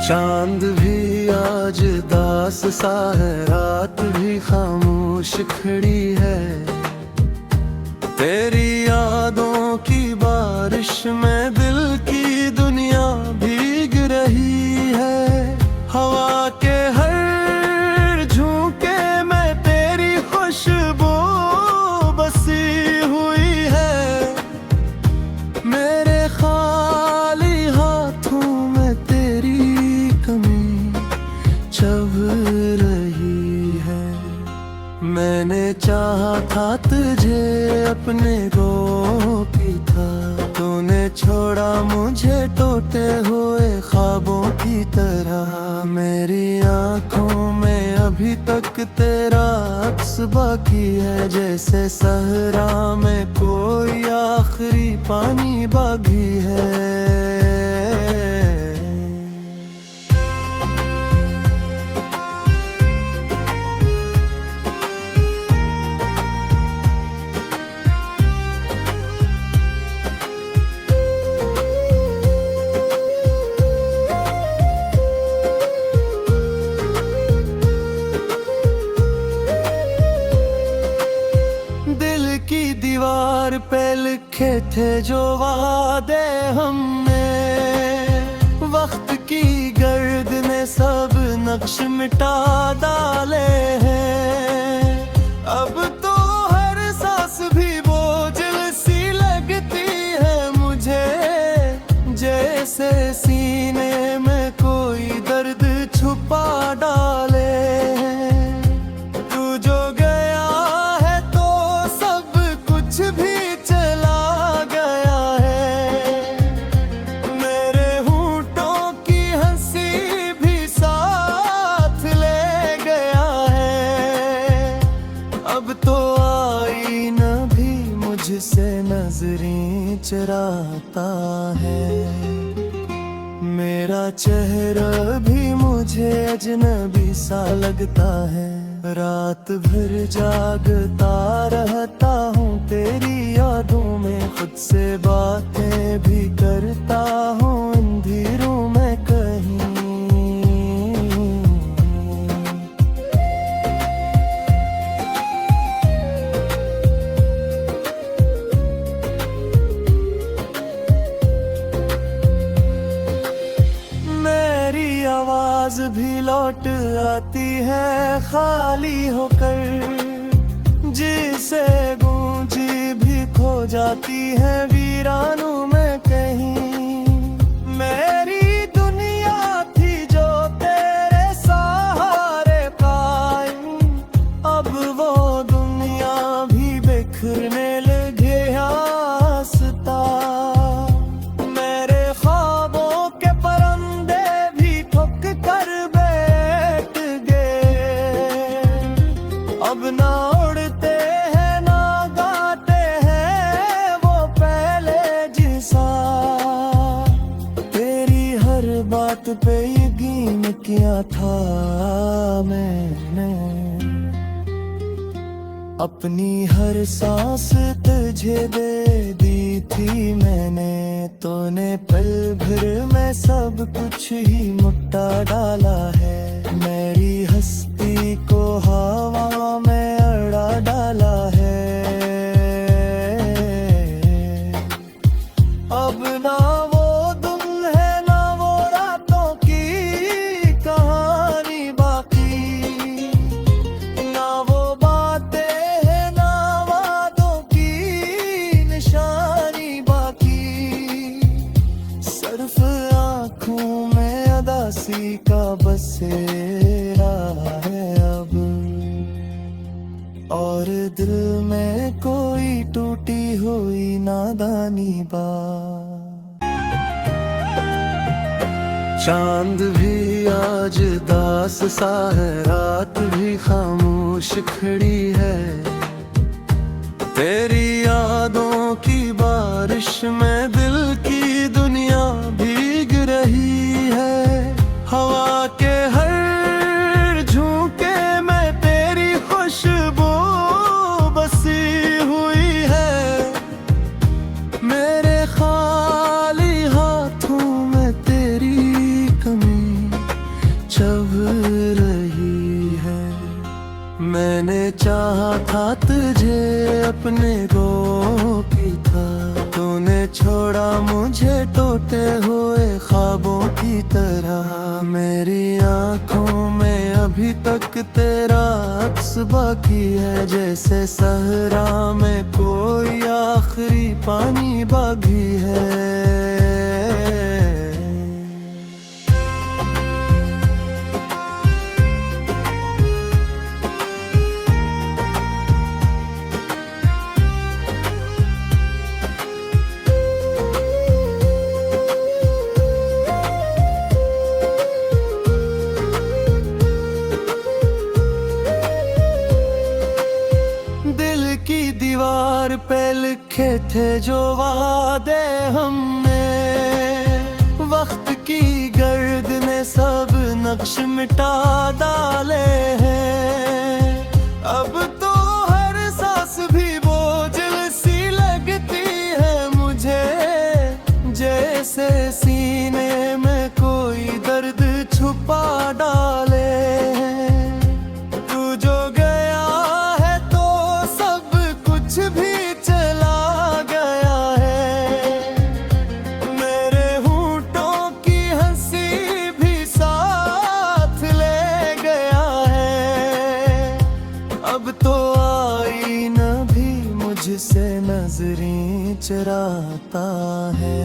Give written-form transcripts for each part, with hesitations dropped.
चांद भी आज दास सा है, रात भी खामोश खड़ी है। तेरी यादों की बारिश में दिल की दुनिया भीग रही है। हवा के हर झोंके में तेरी खुशबू बसी हुई है। मेरे खाली हाथों में तेरी कमी चुभ रही है। मैंने चाहा था तुझे अपने रोकी था, तूने छोड़ा मुझे टूटे हुए ख्वाबों की तरह। मेरी आंखों में अभी तक तेरा अक्स बाकी है, जैसे सहरा में कोई आखिरी पानी बाकी है। दीवार पे लिखे थे जो वादे हमने, वक्त की गर्द ने सब नक्श मिटा डाले हैं। अब तो हर सांस भी बोझल सी लगती है मुझे, जैसे सीने में कोई दर्द छुपा डाले। जिसे नजरें चुराता है, मेरा चेहरा भी मुझे अजनबी सा लगता है। रात भर जागता रहता हूँ तेरी यादों में, खुद से बातें भी करता हूँ अंधेरों में कहीं। आवाज भी लौट आती है खाली होकर, जिसे गूंजी भी खो जाती है वीरानों में कहीं। मेरी दुनिया थी जो तेरे सहारे कायम, अब वो दुनिया भी बिखरने लगे आस्ता। अब ना उड़ते हैं ना गाते हैं वो पहले जैसा। तेरी हर बात पे यकीन किया था मैंने, अपनी हर सांस तुझे दे दी थी मैंने। तूने पल भर में सब कुछ ही मुट्ठा डाला है, मेरी हस्ती को हवा में अड़ा डाला है। अब ना वो दिन है ना वो रातों की कहानी बाकी, ना वो बातें हैं ना वादों की निशानी बाकी। सिर्फ आँखों में अदासी का बसेरा है अब, और दिल में कोई टूटी हुई नादानी बात। चांद भी आज दास सा है, रात भी खामोश खड़ी है। तेरी यादों की बारिश में दिल की दुनिया भीग रही है। हवा के हर झोंके में तेरी खुशबू बसी हुई है। मेरे खाली हाथों में तेरी कमी चाहा था तुझे अपने को की था, तूने छोड़ा मुझे टूटे हुए ख्वाबों की तरह। मेरी आंखों में अभी तक तेरा अक्स बाकी है, जैसे सहरा में कोई आखिरी पानी बाकी है। दीवार पे लिखे थे जो वादे हमने, वक्त की गर्द ने सब नक्श मिटा डाले हैं। अब तो हर सांस भी बोझिल सी लगती है मुझे, जैसे सीने में कोई दर्द छुपा डाले। अब तो आईना भी मुझसे नजरें चुराता है,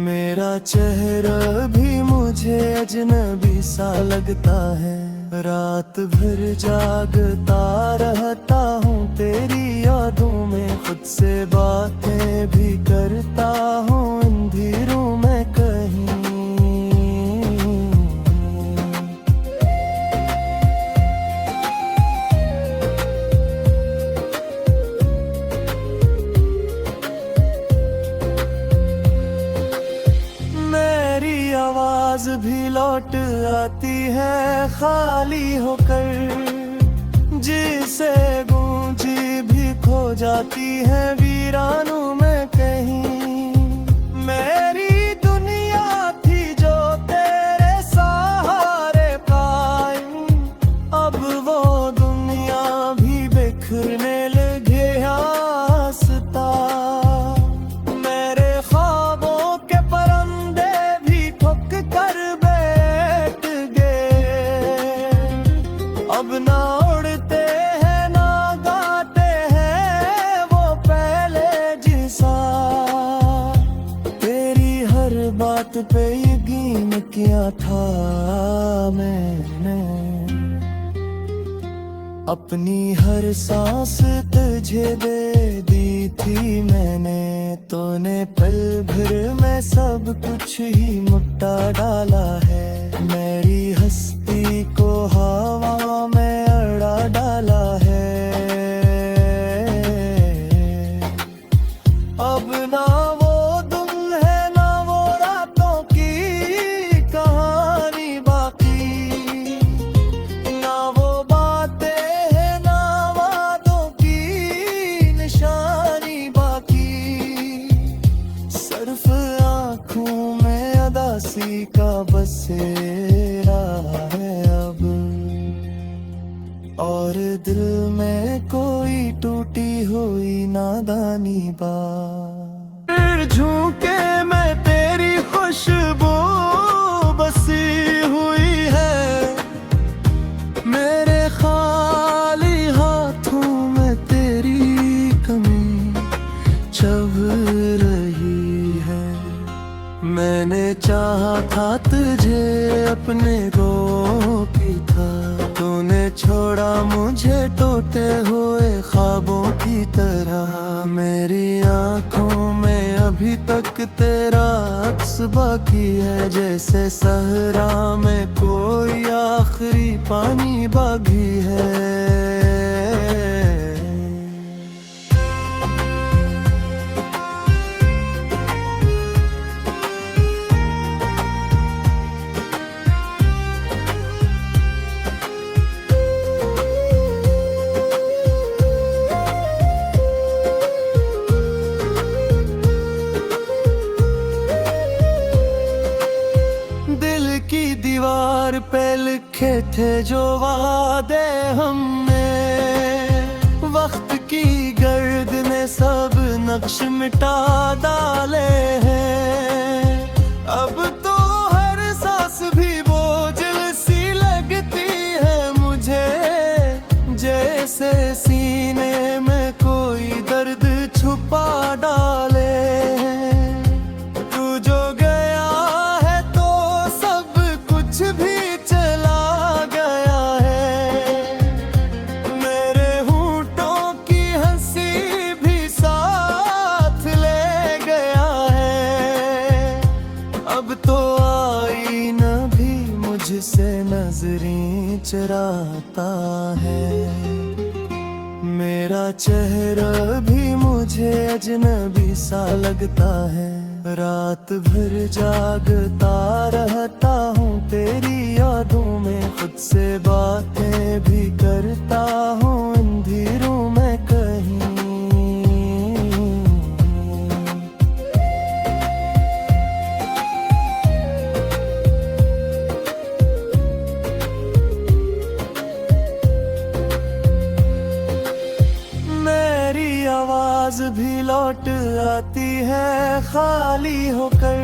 मेरा चेहरा भी मुझे अजनबी सा लगता है। रात भर जागता रहता हूँ तेरी यादों में, खुद से बातें भी करता हूँ अंधेरों में कहीं। आवाज भी लौट आती है खाली होकर, जिसे गूंजी भी खो जाती है वीरानों में कहीं। मेरी दुनिया थी जो तेरे सहारे कायम, अब वो दुनिया भी बिखरने लगे आस्ता। अब ना उड़ते हैं ना गाते हैं वो पहले जैसा, तेरी हर बात पे यकीन किया था मैंने। अपनी हर सांस तुझे दे दी थी मैंने, तूने पल भर में सब कुछ ही मुट्ठा डाला है। मेरी हस्ती को हवा में अड़ा डाला है, अब ना वो दिन है ना वो रातों की कहानी बाकी, ना वो बातें हैं ना वादों की निशानी बाकी। सिर्फ आँखों में अदासी का बसेरा है अब, और दिल में कोई टूटी हुई नादानी बात। फिर झूके मैं तेरी खुशबू बसी हुई है, मेरे खाली हाथों में तेरी कमी चुभ रही है। मैंने चाहा था तुझे अपने को की था, तूने छोड़ा मुझे टूटे हुए ख्वाबों की तरह। मेरी आंखों में अभी तक तेरा अक्स बाकी है, जैसे सहरा में कोई आखिरी पानी बाकी है। दीवार पे लिखे थे जो वादे हमने, वक्त की गर्द ने सब नक्श मिटा डाले हैं। अब तो हर सांस भी बोझल सी लगती है मुझे, जैसे सीने में कोई दर्द छुपा डाले। तू जो गया है तो सब कुछ भी चला गया है, मेरे होंठों की हंसी भी साथ ले गया है। अब तो आईना भी मुझसे नजरें चुराता है, मेरा चेहरा भी मुझे अजनबी सा लगता है। रात भर जागता रहता हूँ तेरी यादों में, खुद से बातें भी करता हूँ अंधेरों में कहीं। आवाज भी लौट आती है खाली होकर,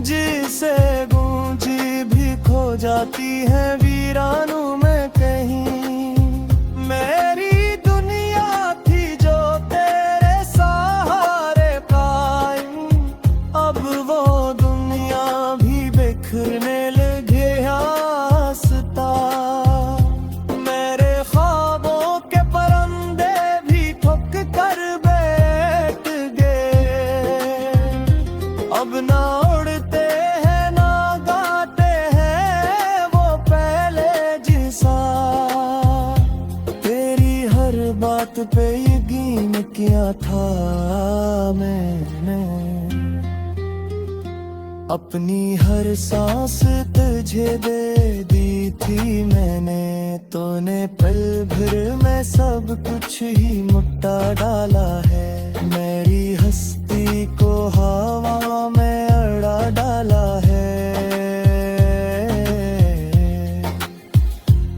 जिसे गूंजी भी खो जाती है वीरानों में कहीं। मेरी दुनिया थी जो तेरे सहारे कायम, अब वो दुनिया भी बिखरने लगे आस्ता। अब ना उड़ते हैं ना गाते हैं वो पहले जैसा, तेरी हर बात पे यकीन किया था मैंने। अपनी हर सांस तुझे दे दी थी मैंने, तूने पल भर में सब कुछ ही मुट्ठा डाला है। मेरी हस्ती को हवा में अड़ा डाला है,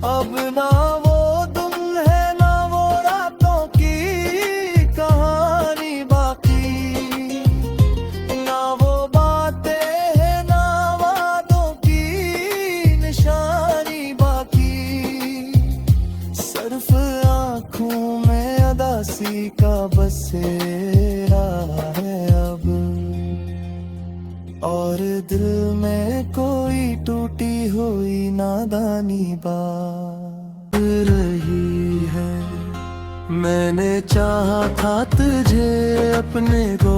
अब ना वो दिन है ना वो रातों की कहानी बाकी, ना वो बातें हैं ना वादों की निशानी बाकी। सिर्फ आँखों में अदासी का बसेरा है अब, और दिल में कोई टूटी हुई नादानी बात रही है। मैंने चाहा था तुझे अपने को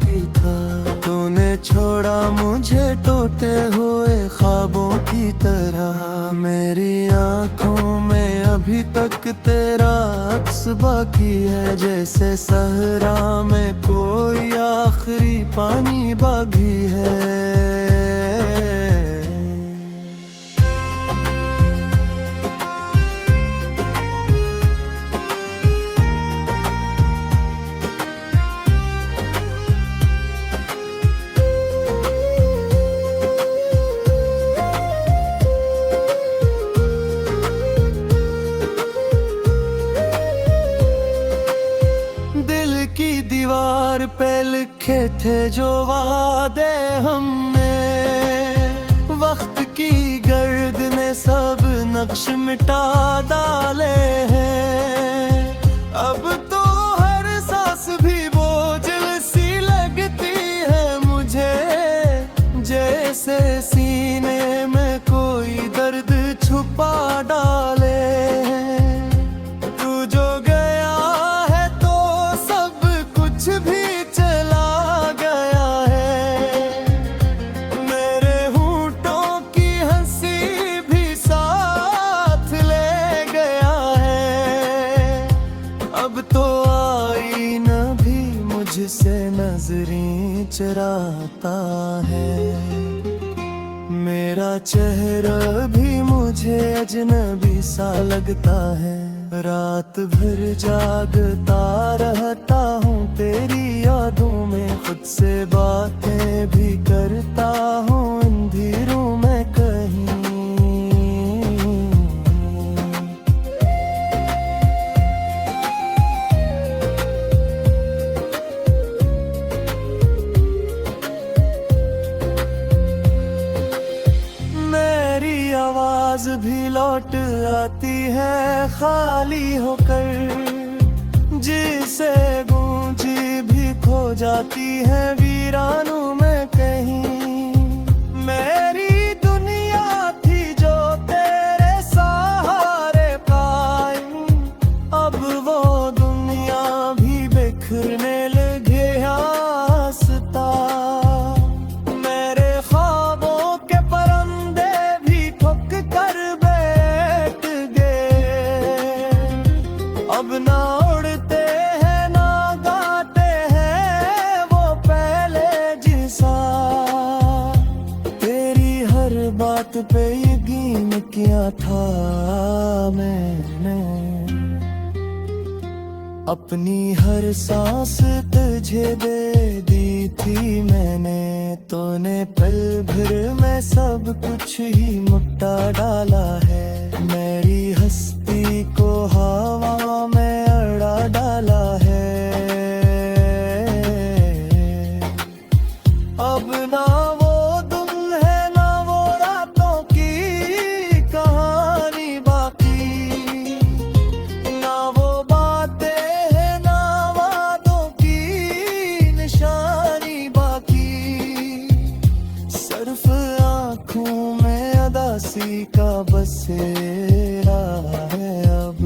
की था, तूने छोड़ा मुझे टूटे हुए ख्वाबों की तरह। मेरी आँखों में अभी तक तेरा अक्स बाकी है, जैसे सहरा में कोई आखिरी पानी बाकी है। दीवार पे लिखे थे जो वादे हमने, वक्त की गर्द ने सब नक्श मिटा डाले हैं। अब तो हर सांस भी बोझल सी लगती है मुझे, जैसे सीने में कोई दर्द छुपा डाले। अब तो आईना भी मुझसे नजरें चुराता है, मेरा चेहरा भी मुझे अजनबी सा लगता है। रात भर जागता रहता हूँ तेरी यादों में, खुद से बातें भी करता हूँ अंधेरों में कहीं। आवाज भी लौट आती है खाली होकर, जिसे गूंजी भी खो जाती है वीरानों में कहीं। मेरी दुनिया थी जो तेरे सहारे कायम, अब वो दुनिया भी बिखरने लगे आस्ता। मेरे ख्वाबों के परंदे भी ठुक कर बैठ गए, अब ना उड़ते हैं ना गाते हैं वो पहले जिसा। तेरी हर बात पे यकीन किया था मैंने, अपनी हर सांस तुझे दे दी थी मैंने। तूने पल भर में सब कुछ ही मुट्ठा डाला है, मेरी हस्ती को हवा में अड़ा डाला है। अब ना वो दिन है ना वो रातों की कहानी बाकी, ना वो बातें हैं ना वादों की निशानी बाकी। सिर्फ आँखों में अदासी का बसेरा है अब,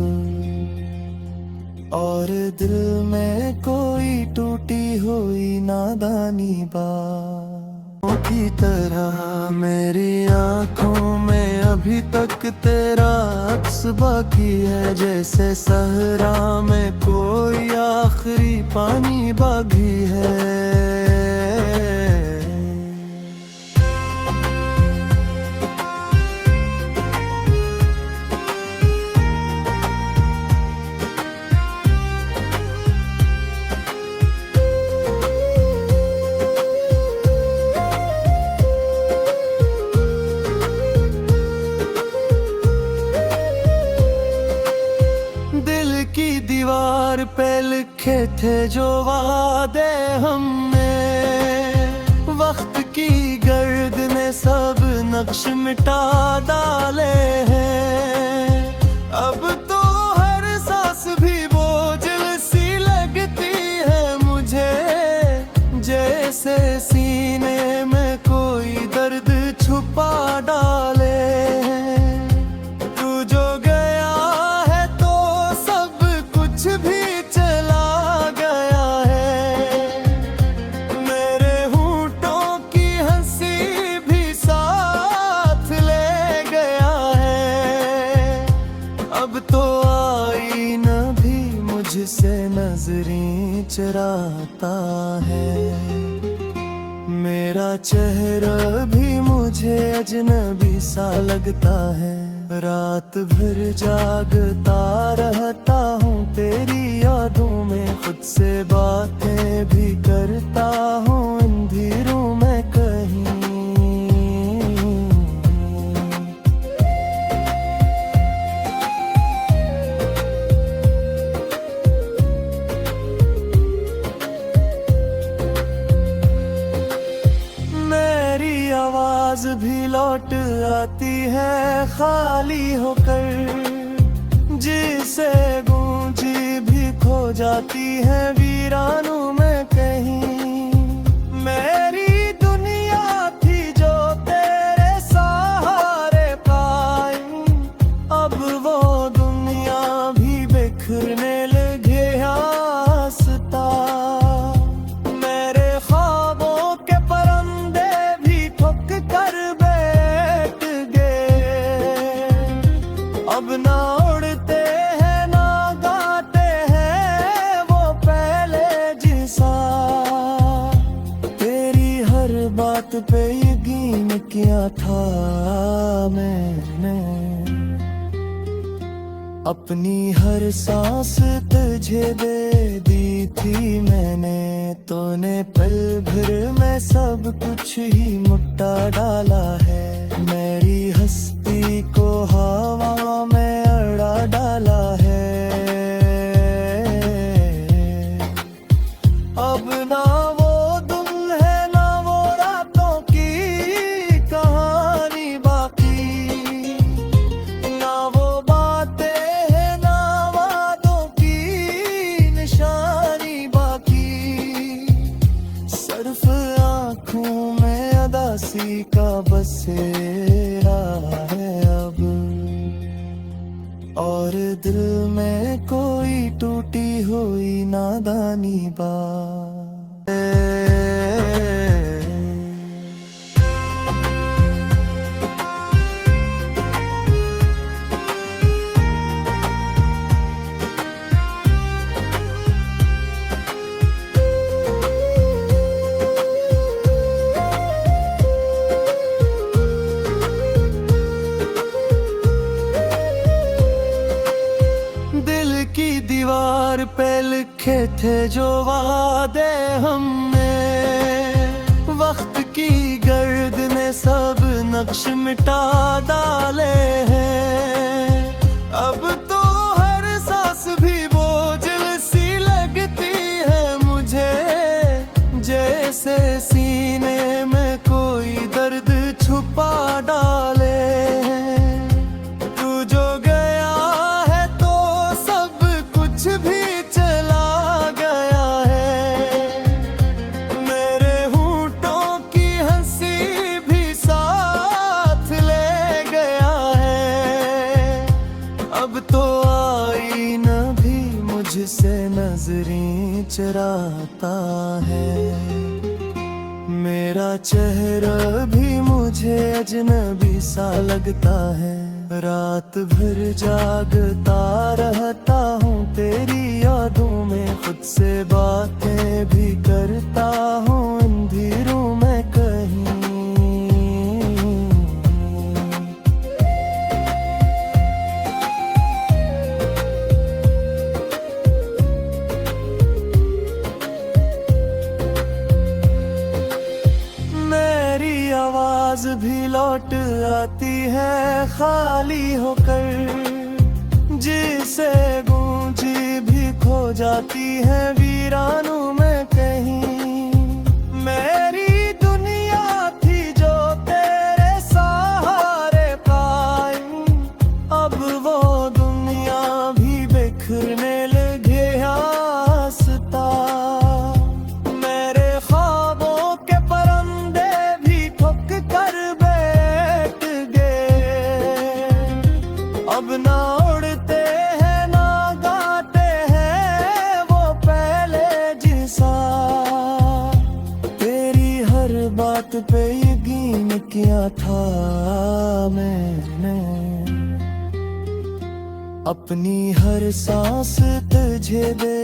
और दिल में कोई टूटी हुई नादानी बातों की तरह। मेरी आँखों में अभी तक तेरा अक्स बाकी है, जैसे सहरा में कोई आखिरी पानी बाकी है। की दीवार पे लिखे थे जो वादे हमने, वक्त की गर्द ने सब नक्श मिटा डाले हैं। अब तो हर सांस भी बोझल सी लगती है मुझे, जैसे सीने में कोई दर्द छुपा डाले। मुझसे नजरें चुराता है, मेरा चेहरा भी मुझे अजनबी सा लगता है। रात भर जागता रहता हूँ तेरी यादों में, खुद से बातें भी करता हूँ अंधेरों में कहीं। आवाज भी लौट आती है खाली होकर, जिसे गूंजी भी खो जाती है वीरानों में कहीं। मेरी दुनिया थी जो तेरे सहारे कायम, अब वो दुनिया भी बिखरने लगे आस्ता। अब ना उड़ते हैं ना गाते हैं वो पहले जिसा। तेरी हर बात पे यकीन किया था मैंने, अपनी हर सांस तुझे दे दी थी मैंने। तूने पल भर में सब कुछ ही मुट्ठा डाला है, मेरी हस्ती को हवा में अड़ा डाला है। अब ना वो दिन है ना वो रातों की कहानी बाकी, अदासी का बसेरा है अब, और दिल में कोई टूटी हुई नादानी बात। की दीवार पे लिखे थे जो वादे हमने, वक्त की गर्द ने सब नक्श मिटा डाले हैं। अब तो हर सांस भी बोझल सी लगती है मुझे, जैसे सीने में कोई दर्द छुपा डाले। मुझसे नजरें चराता है, मेरा चेहरा भी मुझे अजनबी सा लगता है। रात भर जागता रहता हूँ तेरी यादों में, खुद से बातें भी करता हूँ अंधेरों में कहीं। आवाज भी लौट आती है खाली होकर, जिसे गूंजी भी खो जाती है वीरानों में कहीं। मेरी दुनिया थी जो तेरे सहारे पाई, अब वो दुनिया भी बिखरने लगे आस्ता। अब ना उड़ते हैं ना गाते हैं वो पहले जैसा, तेरी हर बात पे यकीन किया था मैंने। अपनी हर सांस तुझे दे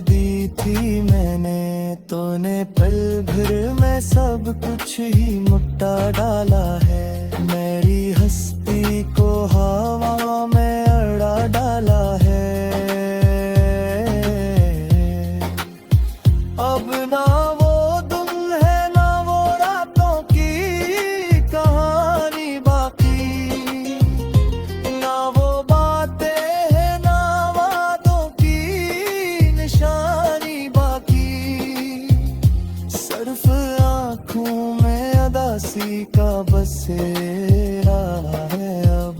दी थी मैंने, तूने पल भर में सब कुछ ही मुट्ठा डाला है। मेरी हस्ती को हवा में अड़ा डाला है, अब ना वो दिल है ना वो रातों की कहानी बाकी, ना वो बातें हैं ना वादों की निशानी बाकी। सिर्फ आँखों में अदासी का बसेरा है अब,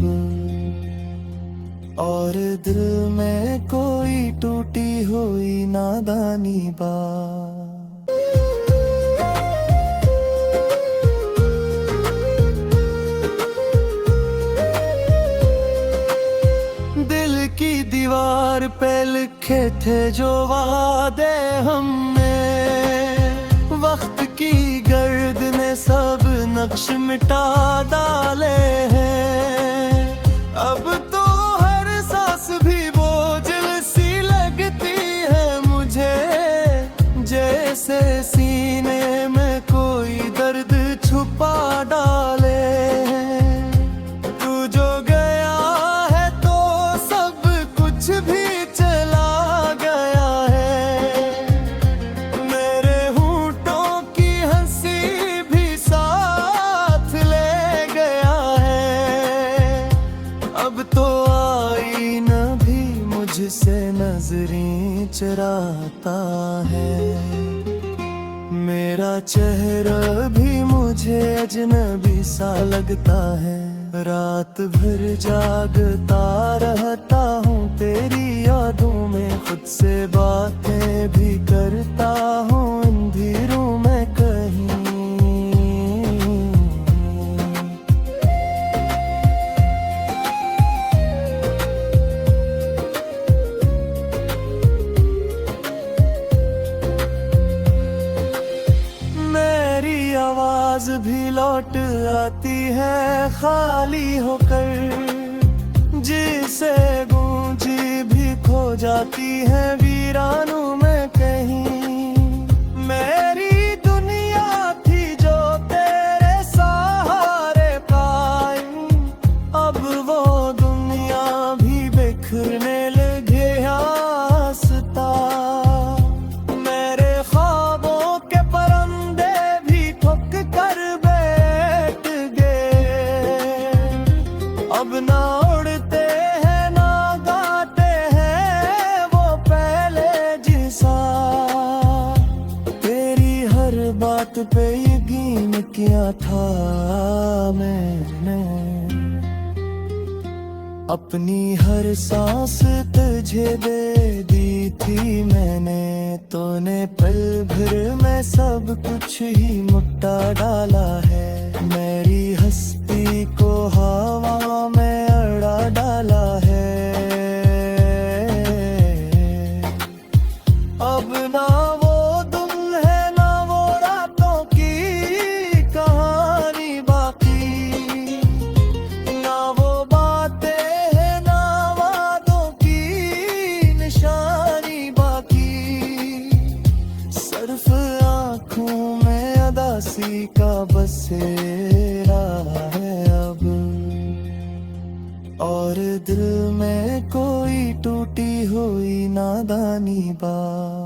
और दिल में कोई टूटी हुई नादानी बात। दिल की दीवार पे लिखे थे जो वादे हमने, वक्त की गर्द ने सब नक्श मिटा डाले हैं। अब तो हर सांस भी बोझल सी लगती है मुझे, जैसे सीने में कोई दर्द छुपा डाले। तू जो गया है तो सब कुछ भी चला गया है, मेरे होठों की हंसी भी साथ ले गया है। अब तो आईना भी मुझसे नजरें चराता है, मेरा चेहरा भी मुझे अजनबी सा लगता है। रात भर जागता रहता हूँ तेरी यादों में, खुद से बातें भी करता हूँ अंधेरों में कहीं। लौट आती है खाली होकर, जिसे गूंजी भी खो जाती है वीरानों में कहीं। मेरी दुनिया थी जो तेरे सहारे कायम, अब वो दुनिया भी बिखरने लगे आस्ता। मेरे ख्वाबों के परंदे भी ठुक कर बैठ गए, अब ना उड़ते हैं ना गाते हैं वो पहले जिसा। तेरी हर बात पे यकीन किया था मैंने, अपनी हर सांस तुझे दे दी थी मैंने। तूने पल भर में सब कुछ ही मुट्ठा डाला है, मेरी हस्ती को हवा में अड़ा डाला है। अब ना वो दिन है ना वो रातों की कहानी बाकी, ना वो बातें हैं ना वादों की निशानी बाकी। सिर्फ आँखों में अदासी का बसेरा है अब, और दिल में कोई टूटी हुई नादानी बात।